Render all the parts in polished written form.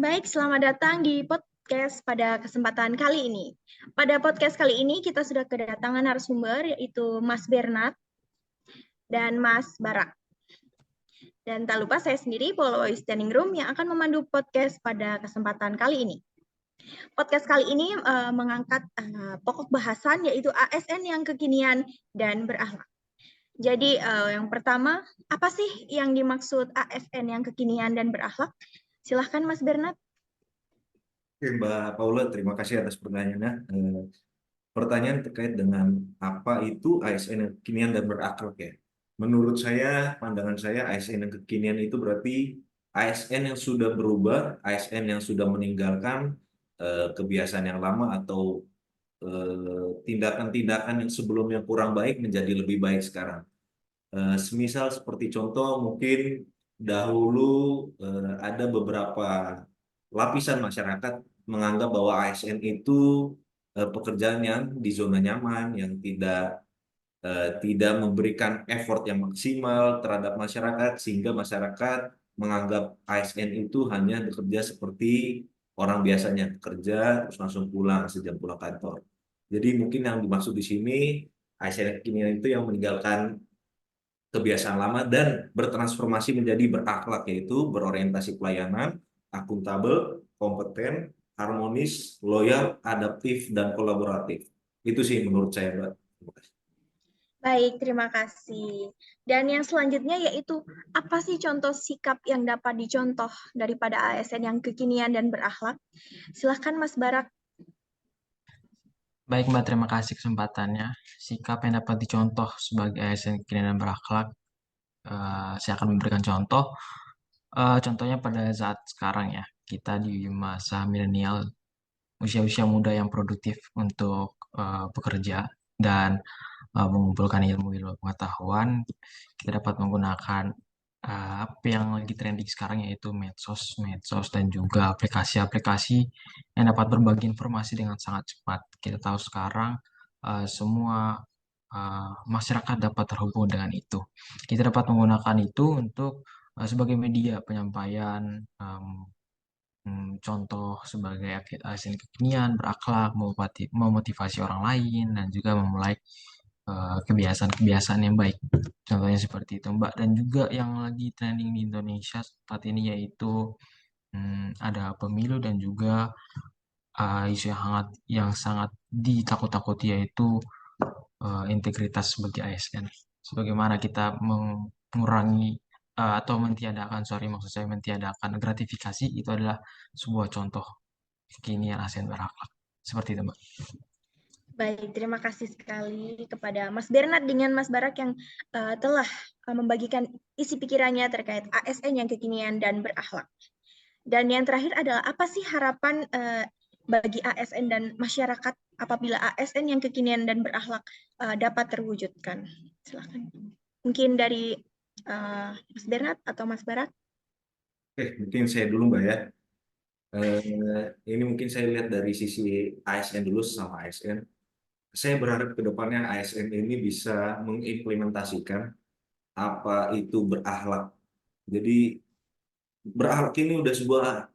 Baik, selamat datang di podcast pada kesempatan kali ini. Pada podcast kali ini kita sudah kedatangan narasumber yaitu Mas Bernard dan Mas Barak. Dan tak lupa saya sendiri, Polo Standing Room yang akan memandu podcast pada kesempatan kali ini. Podcast kali ini mengangkat pokok bahasan yaitu ASN yang kekinian dan berakhlak. Jadi yang pertama, apa sih yang dimaksud ASN yang kekinian dan berakhlak? Silahkan Mas Bernard. Oke, Mbak Paula, terima kasih atas pertanyaannya. Pertanyaan terkait dengan apa itu ASN yang kekinian dan berakhlak ya. Menurut saya, pandangan saya ASN yang kekinian itu berarti ASN yang sudah berubah, ASN yang sudah meninggalkan kebiasaan yang lama atau tindakan-tindakan yang sebelumnya kurang baik menjadi lebih baik sekarang. Semisal seperti contoh mungkin dahulu ada beberapa lapisan masyarakat menganggap bahwa ASN itu pekerjaan yang di zona nyaman, yang tidak memberikan effort yang maksimal terhadap masyarakat, sehingga masyarakat menganggap ASN itu hanya bekerja seperti orang biasanya, bekerja terus langsung pulang sejam pulang kantor. Jadi mungkin yang dimaksud di sini ASN kekinian itu yang meninggalkan kebiasaan lama dan bertransformasi menjadi berakhlak, yaitu berorientasi pelayanan, akuntabel, kompeten, harmonis, loyal, adaptif, dan kolaboratif. Itu sih menurut saya, Mbak. Terima kasih. Baik, terima kasih. Dan yang selanjutnya yaitu apa sih contoh sikap yang dapat dicontoh daripada ASN yang kekinian dan berakhlak? Silahkan Mas Barak. Baik Mbak, terima kasih kesempatannya. Sikap yang dapat dicontoh sebagai ASN kekinian dan berakhlak, saya akan memberikan contoh. Contohnya pada saat sekarang ya, kita di masa milenial, usia-usia muda yang produktif untuk bekerja dan mengumpulkan ilmu-ilmu pengetahuan, kita dapat menggunakan apa yang lagi trending sekarang yaitu medsos dan juga aplikasi-aplikasi yang dapat berbagi informasi dengan sangat cepat. Kita tahu sekarang semua masyarakat dapat terhubung dengan itu. Kita dapat menggunakan itu untuk sebagai media penyampaian contoh sebagai ASN kekinian, berakhlak, memotivasi orang lain, dan juga memulai kebiasaan-kebiasaan yang baik. Contohnya seperti itu, Mbak. Dan juga yang lagi trending di Indonesia saat ini yaitu ada pemilu dan juga isu yang sangat ditakut-takuti yaitu integritas sebagai ASN. Sebagaimana kita mengurangi atau mentiadakan, maksud saya mentiadakan gratifikasi, itu adalah sebuah contoh kekinian ASN berakhlak. Seperti itu, Mbak. Baik, terima kasih sekali kepada Mas Bernard dengan Mas Barak yang telah membagikan isi pikirannya terkait ASN yang kekinian dan berakhlak. Dan yang terakhir adalah apa sih harapan bagi ASN dan masyarakat apabila ASN yang kekinian dan berakhlak dapat terwujudkan? Silakan. Mungkin dari Mas Bernard atau Mas Barak. Oke, mungkin saya dulu, Mbak ya. Ini mungkin saya lihat dari sisi ASN dulu sama ASN. Saya berharap ke depannya ASN ini bisa mengimplementasikan apa itu berakhlak. Jadi berakhlak ini udah sebuah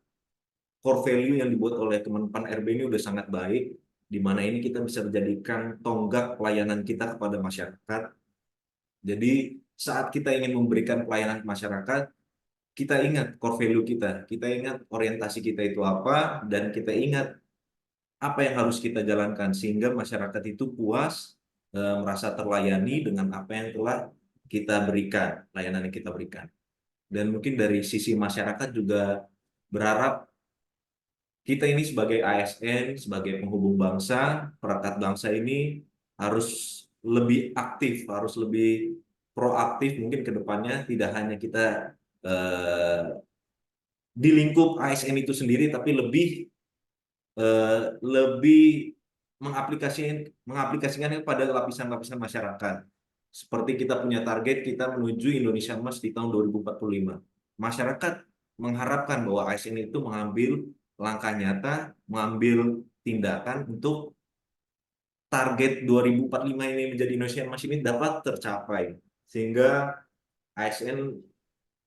core value yang dibuat oleh Kemenpan RB ini udah sangat baik, di mana ini kita bisa menjadikan tonggak pelayanan kita kepada masyarakat. Jadi saat kita ingin memberikan pelayanan ke masyarakat, kita ingat core value kita ingat orientasi kita itu apa, dan kita ingat apa yang harus kita jalankan sehingga masyarakat itu puas, merasa terlayani dengan apa yang telah kita berikan, layanan yang kita berikan. Dan mungkin dari sisi masyarakat juga berharap kita ini sebagai ASN, sebagai penghubung bangsa, perangkat bangsa ini harus lebih aktif, harus lebih proaktif mungkin ke depannya, tidak hanya kita eh, di lingkup ASN itu sendiri, tapi lebih mengaplikasikannya pada lapisan-lapisan masyarakat. Seperti kita punya target, kita menuju Indonesia Emas di tahun 2045. Masyarakat mengharapkan bahwa ASN itu mengambil langkah nyata, mengambil tindakan untuk target 2045 ini menjadi Indonesia Emas ini dapat tercapai. Sehingga ASN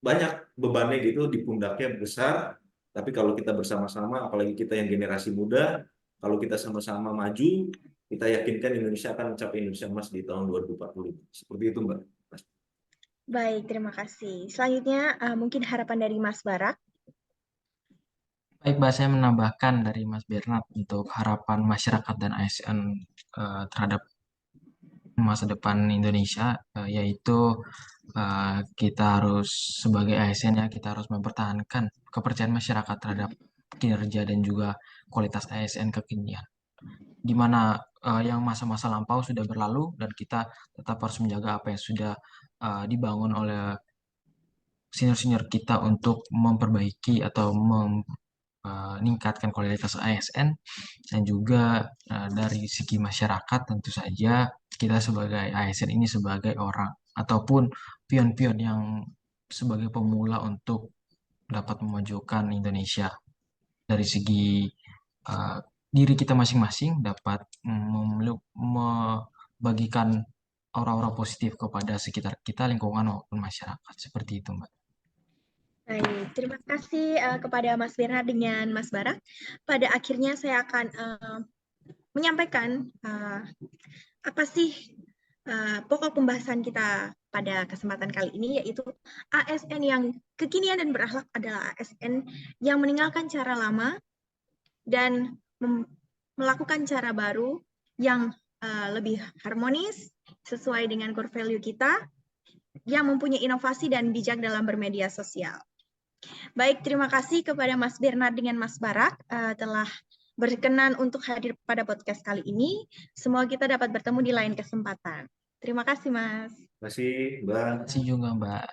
banyak bebannya gitu di pundaknya besar, Tapi kalau kita bersama-sama, apalagi kita yang generasi muda, kalau kita sama-sama maju, kita yakinkan Indonesia akan mencapai Indonesia Emas di tahun 2045. Seperti itu, Mbak. Baik, terima kasih. Selanjutnya, mungkin harapan dari Mas Barak. Baik, Mbak, saya menambahkan dari Mas Bernard untuk harapan masyarakat dan ASN terhadap masa depan Indonesia, yaitu kita harus sebagai ASN ya, kita harus mempertahankan kepercayaan masyarakat terhadap kinerja dan juga kualitas ASN kekinian. Di mana yang masa-masa lampau sudah berlalu dan kita tetap harus menjaga apa yang sudah dibangun oleh senior-senior kita untuk memperbaiki atau meningkatkan kualitas ASN dan juga dari segi masyarakat tentu saja kita sebagai ASN ini sebagai orang ataupun pion-pion yang sebagai pemula untuk dapat memajukan Indonesia dari segi uh, diri kita masing-masing dapat membagikan aura-aura positif kepada sekitar kita, lingkungan maupun masyarakat. Seperti itu, Mbak. Baik, terima kasih kepada Mas Bernard dengan Mas Barak. Pada akhirnya saya akan menyampaikan apa sih pokok pembahasan kita pada kesempatan kali ini, yaitu ASN yang kekinian dan berakhlak adalah ASN yang meninggalkan cara lama dan melakukan cara baru yang lebih harmonis sesuai dengan core value kita, yang mempunyai inovasi dan bijak dalam bermedia sosial. Baik, terima kasih kepada Mas Bernard dengan Mas Barak telah berkenan untuk hadir pada podcast kali ini. Semoga kita dapat bertemu di lain kesempatan. Terima kasih, Mas. Terima kasih, Mbak. Terima kasih juga, Mbak.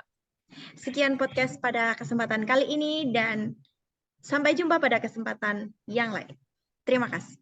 Sekian podcast pada kesempatan kali ini dan sampai jumpa pada kesempatan yang lain. Terima kasih.